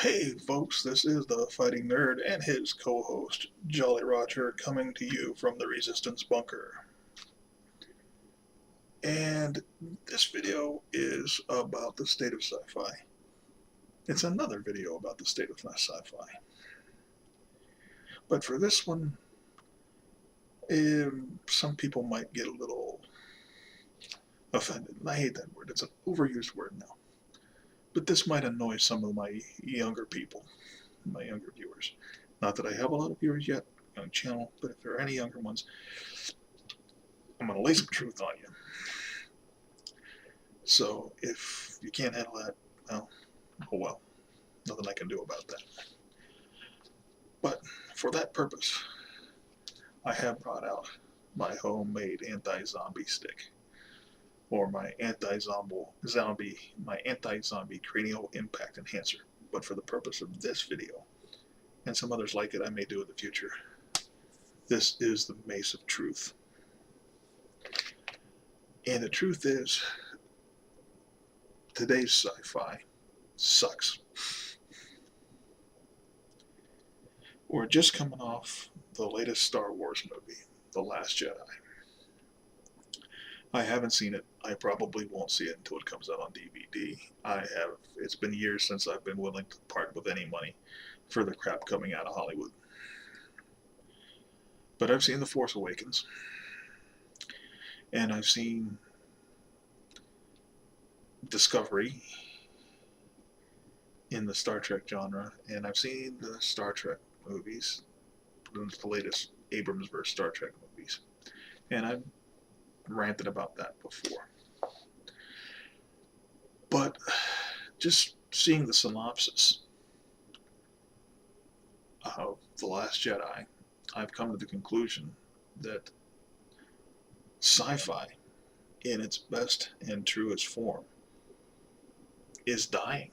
Hey folks, this is the Fighting Nerd and his co-host, Jolly Roger, coming to you from the Resistance Bunker. And this video is about the state of sci-fi. It's another video about the state of sci-fi. But for this one, some people might get a little offended. And I hate that word. It's an overused word now. But this might annoy some of my younger people, my younger viewers. Not that I have a lot of viewers yet on the channel, but if there are any younger ones, I'm going to lay some truth on you. So if you can't handle that, well, oh well. Nothing I can do about that. But for that purpose, I have brought out my homemade anti-zombie stick, or my anti-zombie cranial impact enhancer. But for the purpose of this video, and some others like it I may do in the future, this is the Mace of Truth. And the truth is, today's sci-fi sucks. We're just coming off the latest Star Wars movie, The Last Jedi. I haven't seen it. I probably won't see it until it comes out on DVD. It's been years since I've been willing to part with any money for the crap coming out of Hollywood. But I've seen The Force Awakens, and I've seen Discovery in the Star Trek genre, and I've seen the Star Trek movies, the latest Abrams vs. Star Trek movies, and I've ranted about that before. But just seeing the synopsis of The Last Jedi, I've come to the conclusion that sci-fi, in its best and truest form, is dying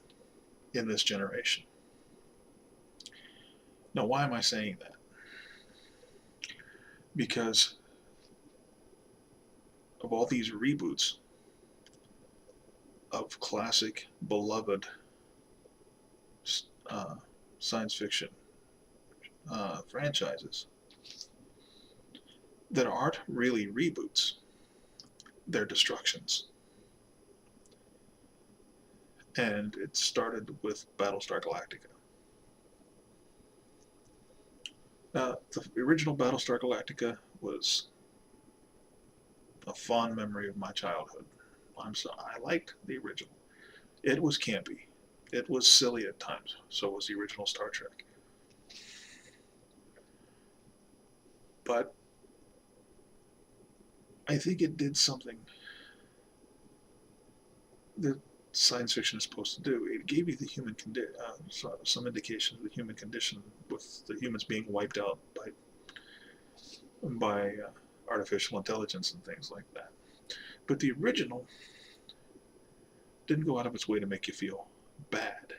in this generation. Now, why am I saying that? Because of all these reboots of classic, beloved science fiction franchises that aren't really reboots, they're destructions. And it started with Battlestar Galactica. The original Battlestar Galactica was a fond memory of my childhood. I liked the original. It was campy. It was silly at times. So was the original Star Trek. But I think it did something that science fiction is supposed to do. It gave you the human some indication of the human condition, with the humans being wiped out by artificial intelligence and things like that. But the original didn't go out of its way to make you feel bad.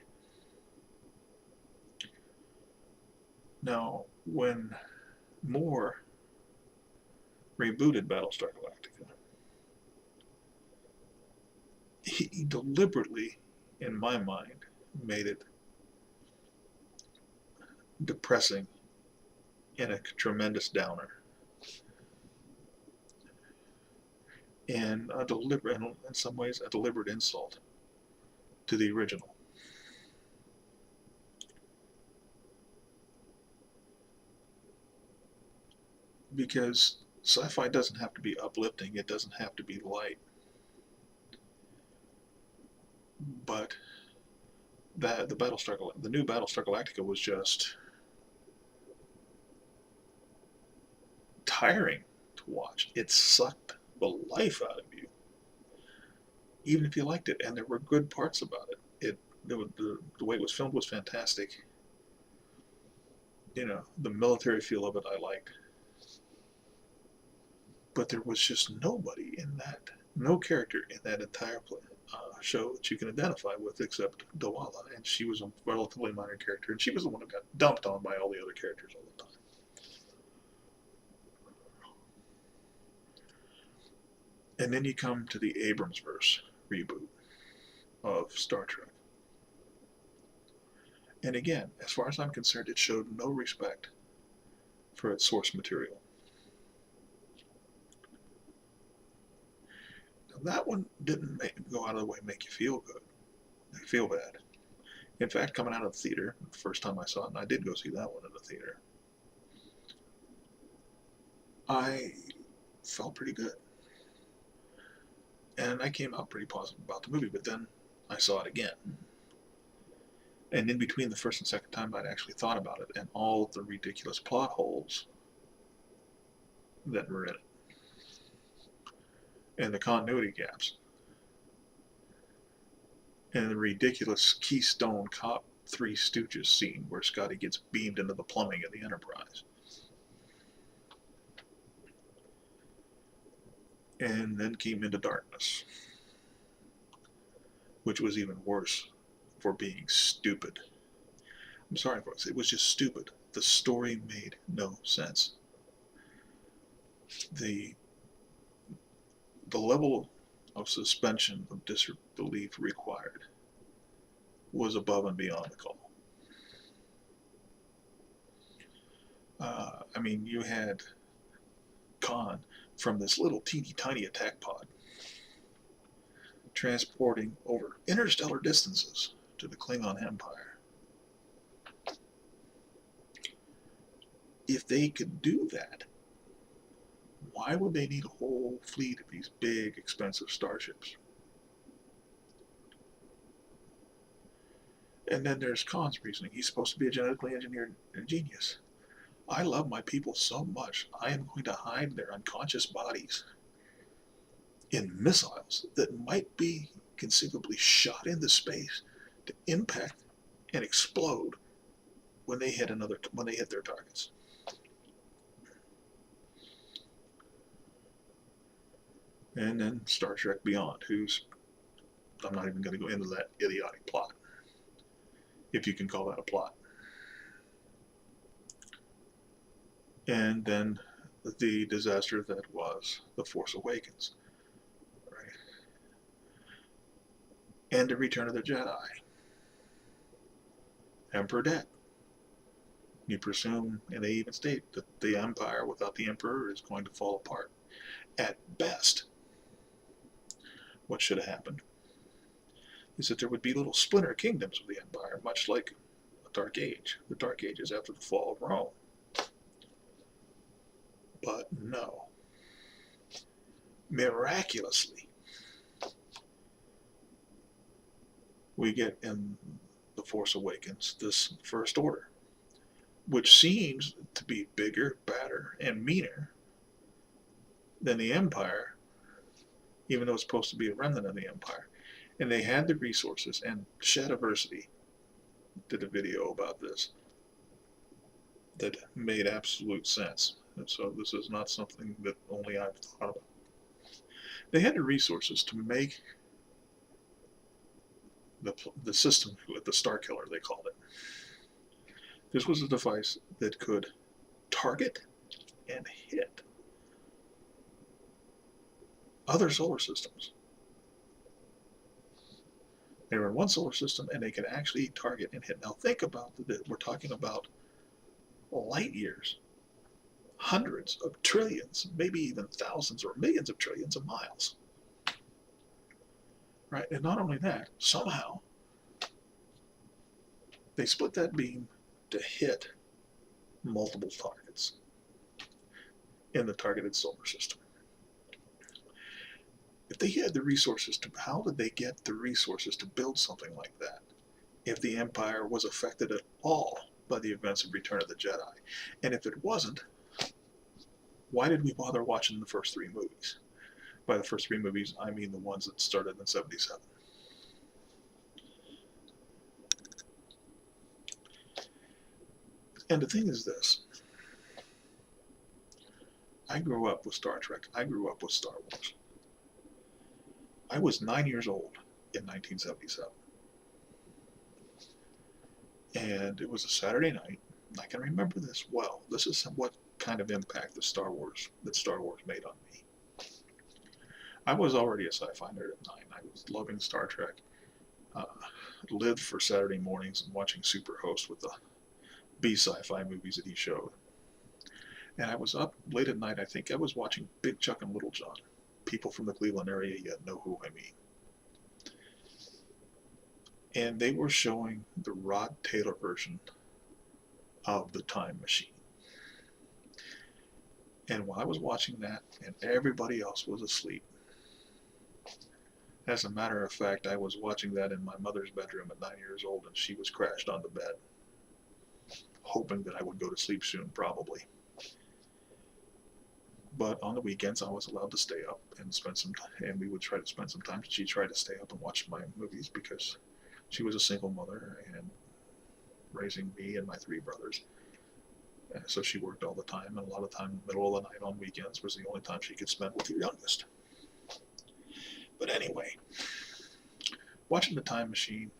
Now, when Moore rebooted Battlestar Galactica, he deliberately, in my mind, made it depressing and a tremendous downer. And in some ways, a deliberate insult to the original. Because sci-fi doesn't have to be uplifting, it doesn't have to be light. But the new Battlestar Galactica was just tiring to watch. It sucked the life out of you, even if you liked it, and there were good parts about it. The way it was filmed was fantastic. You know, the military feel of it I liked. But there was just no character in that entire show that you can identify with except Dawala, and she was a relatively minor character, and she was the one who got dumped on by all the other characters all the time. And then you come to the Abramsverse reboot of Star Trek. And again, as far as I'm concerned, it showed no respect for its source material. Now, that one didn't go out of the way and make you feel good. Feel bad. In fact, coming out of the theater, the first time I saw it, and I did go see that one in the theater, I felt pretty good. And I came out pretty positive about the movie, but then I saw it again. And in between the first and second time, I'd actually thought about it and all the ridiculous plot holes that were in it. And the continuity gaps. And the ridiculous Keystone Cop Three Stooges scene where Scotty gets beamed into the plumbing of the Enterprise. And then came Into Darkness, which was even worse for being stupid. I'm sorry, folks, it was just stupid. The story made no sense. The level of suspension of disbelief required was above and beyond the call. I mean, you had Khan from this little teeny tiny attack pod transporting over interstellar distances to the Klingon Empire. If they could do that, why would they need a whole fleet of these big, expensive starships? And then there's Khan's reasoning. He's supposed to be a genetically engineered genius. I love my people so much, I am going to hide their unconscious bodies in missiles that might be conceivably shot into space to impact and explode when they hit their targets. And then Star Trek Beyond, I'm not even going to go into that idiotic plot, if you can call that a plot. And then the disaster that was The Force Awakens, right? And The Return of the Jedi. Emperor dead. You presume, and they even state that the Empire without the Emperor is going to fall apart. At best, what should have happened is that there would be little splinter kingdoms of the Empire, much like a Dark Age. The Dark Ages after the fall of Rome. But no. Miraculously, we get in The Force Awakens this First Order, which seems to be bigger, badder, and meaner than the Empire, even though it's supposed to be a remnant of the Empire. And they had the resources, and Shadiversity did a video about this that made absolute sense. And so this is not something that only I've thought about. They had the resources to make the system, the Star Killer they called it. This was a device that could target and hit other solar systems. They were in one solar system and they could actually target and hit. Now think about that. We're talking about light years, hundreds of trillions, maybe even thousands or millions of trillions of miles. Right? And not only that, somehow they split that beam to hit multiple targets in the targeted solar system. If they had the resources how did they get the resources to build something like that? If the Empire was affected at all by the events of Return of the Jedi. And if it wasn't, why did we bother watching the first three movies? By the first three movies, I mean the ones that started in 77. And the thing is this. I grew up with Star Trek. I grew up with Star Wars. I was 9 years old in 1977. And it was a Saturday night. I can remember this well. This is what kind of impact that Star Wars made on me. I was already a sci-fi nerd at 9. I was loving Star Trek. lived for Saturday mornings and watching Superhost with the B sci-fi movies that he showed. And I was up late at night. I think I was watching Big Chuck and Little John. People from the Cleveland area yet know who I mean. And they were showing the Rod Taylor version of The Time Machine. And while I was watching that, and everybody else was asleep, as a matter of fact, I was watching that in my mother's bedroom at 9 years old, and she was crashed on the bed, hoping that I would go to sleep soon, probably. But on the weekends, I was allowed to stay up and spend some time, and we would try to spend some time. She tried to stay up and watch my movies because she was a single mother and raising me and my three brothers. And so she worked all the time, and a lot of time, middle of the night on weekends was the only time she could spend with her youngest. But anyway, watching The Time Machine,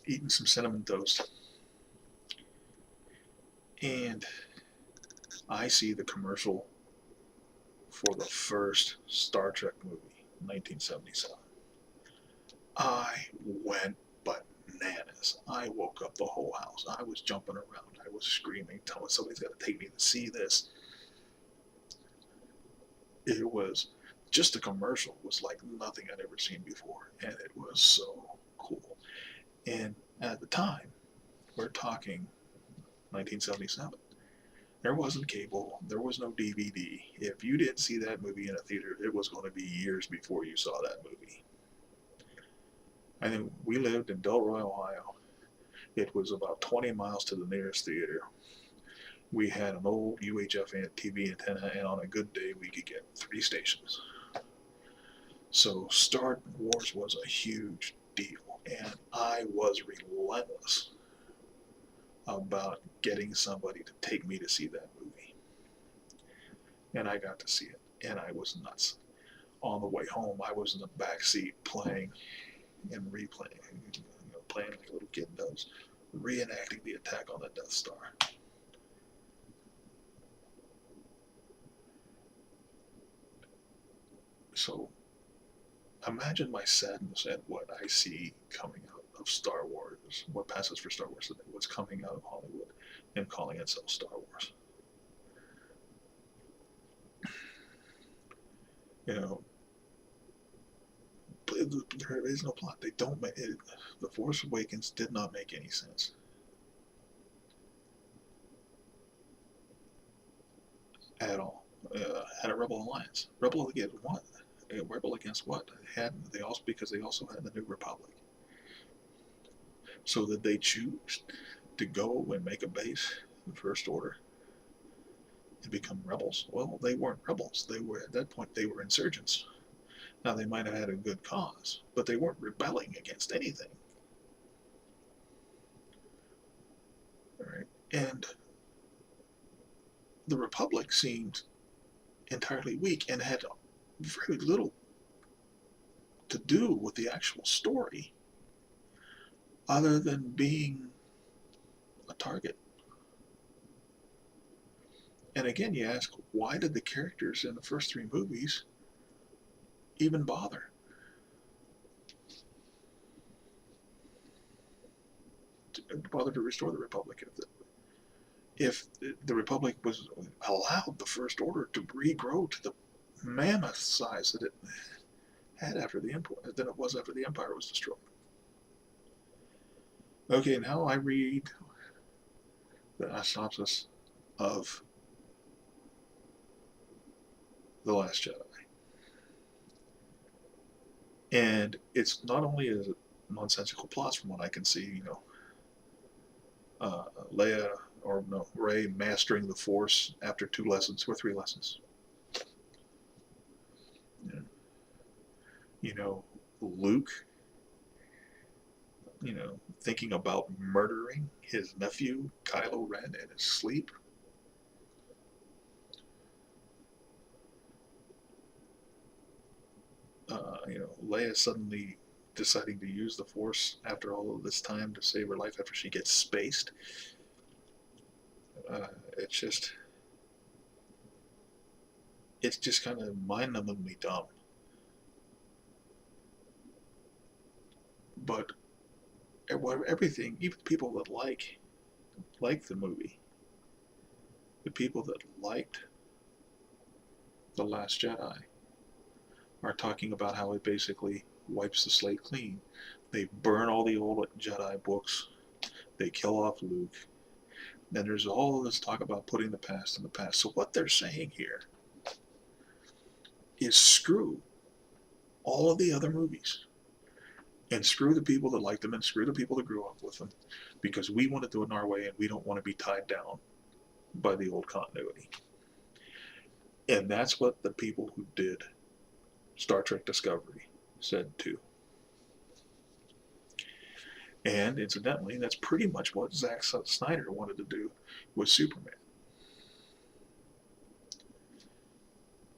eating some cinnamon toast, and I see the commercial for the first Star Trek movie, 1977. I went bananas. I woke up the whole house. I was jumping around. I was screaming, telling somebody's got to take me to see this. It was just the commercial was like nothing I'd ever seen before, and it was so cool. And at the time, we're talking 1977. There wasn't cable. There was no DVD. If you didn't see that movie in a theater, it was going to be years before you saw that movie. I think we lived in Delroy, Ohio. It was about 20 miles to the nearest theater. We had an old UHF TV antenna, and on a good day, we could get 3 stations. So Star Wars was a huge deal, and I was relentless about getting somebody to take me to see that movie. And I got to see it, and I was nuts. On the way home, I was in the back seat playing and replaying, playing like a little kid does, reenacting the attack on the Death Star. So imagine my sadness at what I see coming out of Star Wars, what passes for Star Wars today, what's coming out of Hollywood and calling itself Star Wars. There is no plot. They don't make it. The Force Awakens did not make any sense. At all. Had a Rebel Alliance. Rebel against what? Rebel against what? Because they also had the New Republic. So did they choose to go and make a base, the First Order, and become rebels? Well, they weren't rebels. At that point, they were insurgents. Now, they might have had a good cause, but they weren't rebelling against anything. All right? And the Republic seemed entirely weak and had very little to do with the actual story other than being a target. And again, you ask, why did the characters in the first 3 movies even bother? To restore the Republic. If the Republic was allowed the First Order to regrow to the mammoth size that it had after the Empire, than it was after the Empire was destroyed. Okay, now I read the synopsis of The Last Jedi. And it's not only a nonsensical plots from what I can see, Rey mastering the Force after 2 lessons or 3 lessons. Luke, thinking about murdering his nephew, Kylo Ren, in his sleep. Leia suddenly deciding to use the Force after all of this time to save her life after she gets spaced. It's just kind of mind-numbingly dumb. But everything, even people that like the movie, the people that liked The Last Jedi are talking about how it basically wipes the slate clean. They burn all the old Jedi books. They kill off Luke. Then there's all this talk about putting the past in the past. So what they're saying here is screw all of the other movies. And screw the people that like them and screw the people that grew up with them. Because we want to do it in our way and we don't want to be tied down by the old continuity. And that's what the people who did Star Trek Discovery said too. And incidentally, that's pretty much what Zack Snyder wanted to do with Superman.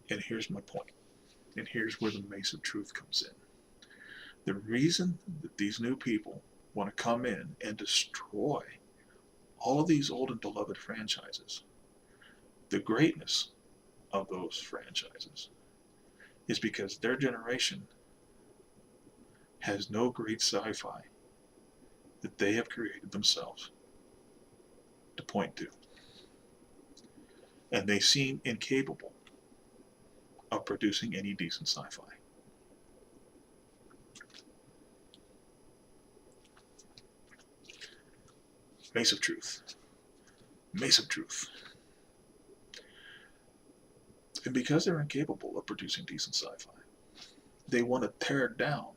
And here's my point. And here's where the mace of truth comes in. The reason that these new people want to come in and destroy all of these old and beloved franchises, the greatness of those franchises, is because their generation has no great sci-fi that they have created themselves to point to. And they seem incapable of producing any decent sci-fi. Mace of truth. Mace of truth. And because they're incapable of producing decent sci-fi, they want to tear down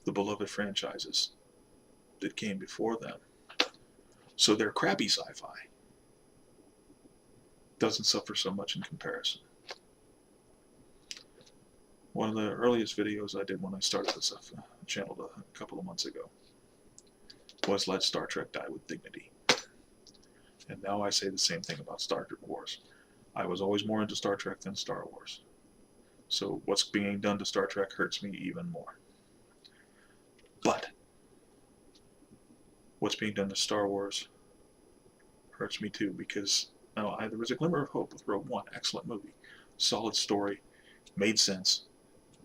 the beloved franchises that came before them. So their crappy sci-fi doesn't suffer so much in comparison. One of the earliest videos I did when I started this channel a couple of months ago was Let Star Trek Die with Dignity. And now I say the same thing about Star Wars. I was always more into Star Trek than Star Wars. So what's being done to Star Trek hurts me even more. But what's being done to Star Wars hurts me too, because there was a glimmer of hope with Rogue One. Excellent movie. Solid story. Made sense.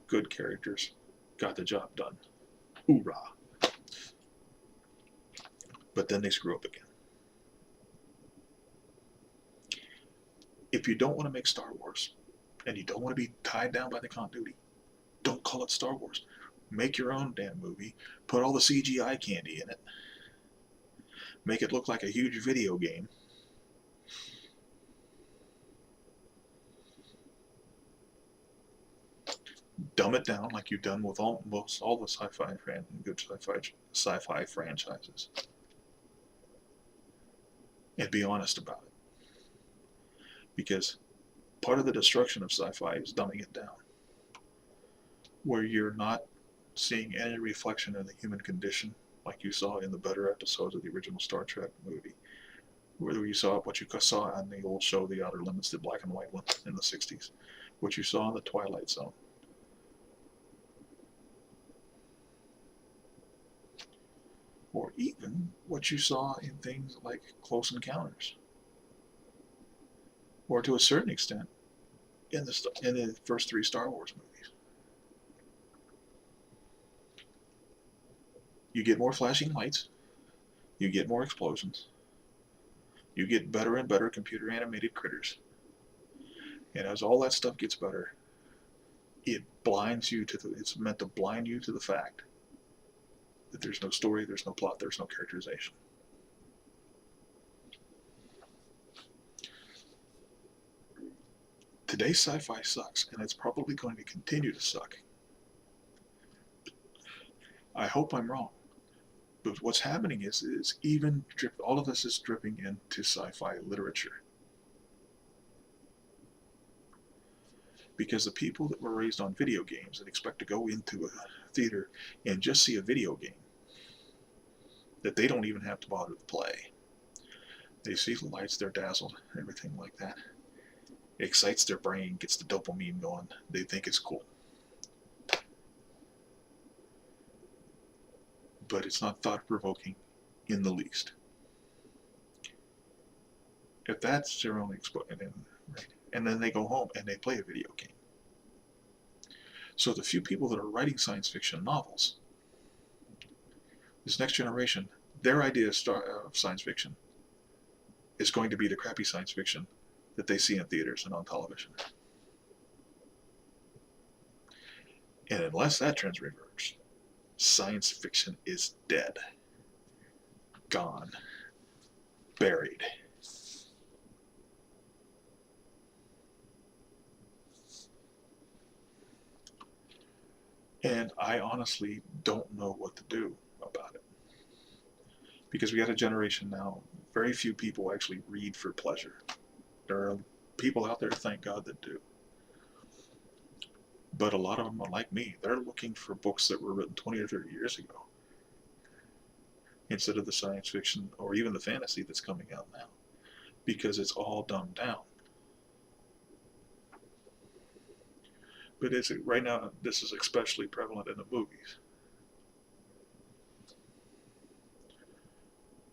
Good characters. Got the job done. Hoorah. But then they screw up again. If you don't want to make Star Wars, and you don't want to be tied down by the continuity, don't call it Star Wars. Make your own damn movie. Put all the CGI candy in it. Make it look like a huge video game. Dumb it down like you've done with almost all the good sci-fi franchises. And be honest about it. Because part of the destruction of sci-fi is dumbing it down. Where you're not seeing any reflection of the human condition, like you saw in the better episodes of the original Star Trek movie. Where you saw what you saw on the old show, The Outer Limits, the black and white one in the 60s. What you saw in The Twilight Zone. Or even what you saw in things like Close Encounters. Or to a certain extent, in the first 3 Star Wars movies. You get more flashing lights. You get more explosions. You get better and better computer animated critters. And as all that stuff gets better, it blinds you to it's meant to blind you to the fact that there's no story, there's no plot, there's no characterization. Today's sci-fi sucks, and it's probably going to continue to suck. I hope I'm wrong. But what's happening is all of this is dripping into sci-fi literature. Because the people that were raised on video games and expect to go into a theater and just see a video game that they don't even have to bother to play. They see the lights, they're dazzled, everything like that. It excites their brain, gets the dopamine going. They think it's cool. But it's not thought-provoking in the least. If that's their only exposure, and then they go home and they play a video game. So the few people that are writing science fiction novels This next generation, their idea of science fiction is going to be the crappy science fiction that they see in theaters and on television. And unless that trend reverts, science fiction is dead, gone, buried. And I honestly don't know what to do about it. Because we got a generation now, very few people actually read for pleasure. There are people out there, thank God, that do. But a lot of them are like me. They're looking for books that were written 20 or 30 years ago, instead of the science fiction or even the fantasy that's coming out now, because it's all dumbed down. But right now, this is especially prevalent in the movies.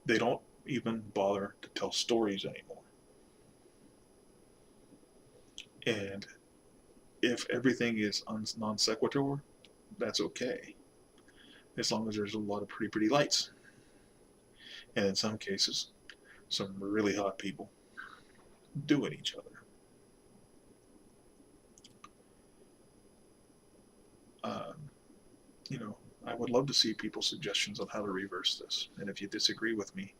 They don't even bother to tell stories anymore. And if everything is non sequitur, that's okay, as long as there's a lot of pretty lights. And in some cases, some really hot people doing each other. I would love to see people's suggestions on how to reverse this. And if you disagree with me,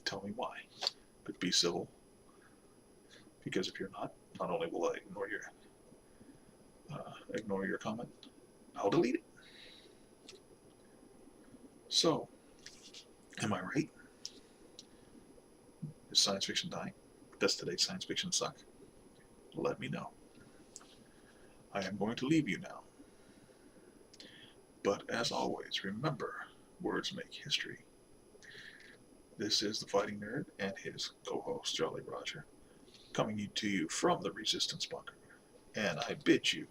tell me why. But be civil, because if you're not only will I ignore your comment, I'll delete it. So, am I right? Is science fiction dying? Does today's science fiction suck? Let me know. I am going to leave you now. But as always, remember, words make history. This is the Fighting Nerd and his co-host, Jolly Roger, coming to you from the Resistance Bunker. And I bid you